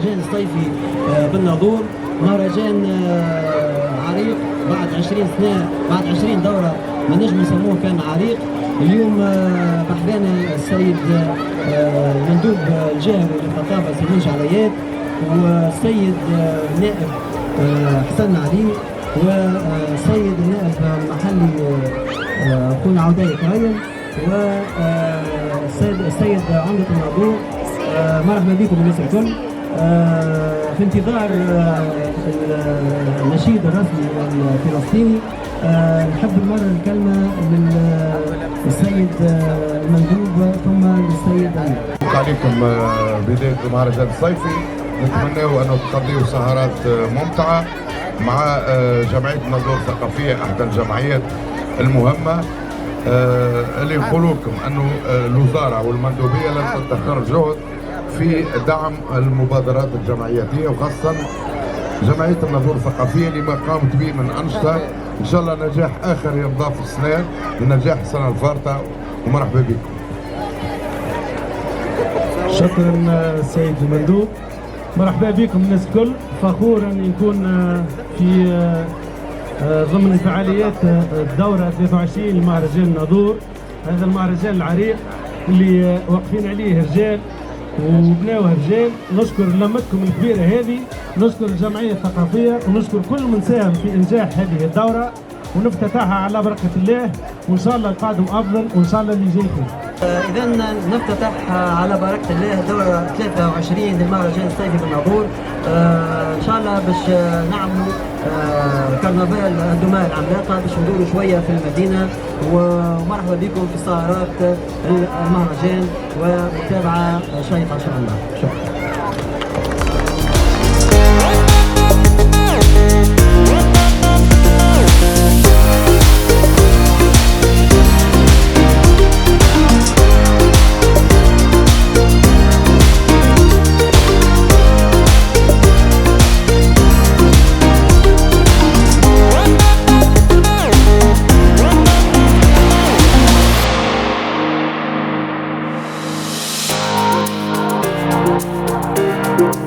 مهرجان الصيفي بالناظور، مهرجان عريق بعد 20 سنة، بعد 20 دورة ما نجم نسموه كان عريق. اليوم بحذانا السيد مندوب الجهوي للخطابة سمين شعريات، والسيد نائب حسن علي، والسيد النائب المحلي خونا عوداي كريم، والسيد عمدة الناظور. مرحبا بكم الناس الكل. في انتظار النشيد الرسمي الفلسطيني. نحب نمرر الكلمة للسيد المندوب ثم للسيد علي. عليكم بداية المهرجان الصيفي، نتمنى أن تقضيوا سهرات ممتعة مع جمعية الناظور الثقافية، أحد الجمعيات المهمة اللي نقول لكم أنه الوزارة والمندوبية لن تدخر جهد في دعم المبادرات الجمعياتية، وخاصة جمعية الناظور الثقافية اللي ما قامت به من أنشطة. إن شاء الله نجاح آخر يمضى في السنة لنجاح السنة الفارطة، ومرحبا بكم. شكرا سيد المندوب، مرحبا بكم الناس الكل. فخور أن يكون في ضمن فعاليات الدورة 23 لمهرجان الناظور، هذا المهرجان العريق اللي واقفين عليه رجال وبناوها رجال. نشكر لمتكم الكبيرة هذه، نشكر الجمعية الثقافية، ونشكر كل من ساهم في إنجاح هذه الدورة، ونفتتحها على بركة الله، وإن شاء الله القادم أفضل، وإن شاء الله اللي جاي خير. إذا نفتتح على بركة الله دورة 23 للمهرجان الصيفي بالناظور. إن شاء الله باش نعملوا كرنفال الدماء العملاقة، باش ندوروا شوية في المدينة. ومرحبا بكم في سهرات المهرجان ومتابعة شيقة إن شاء الله. شكرا. Thank you.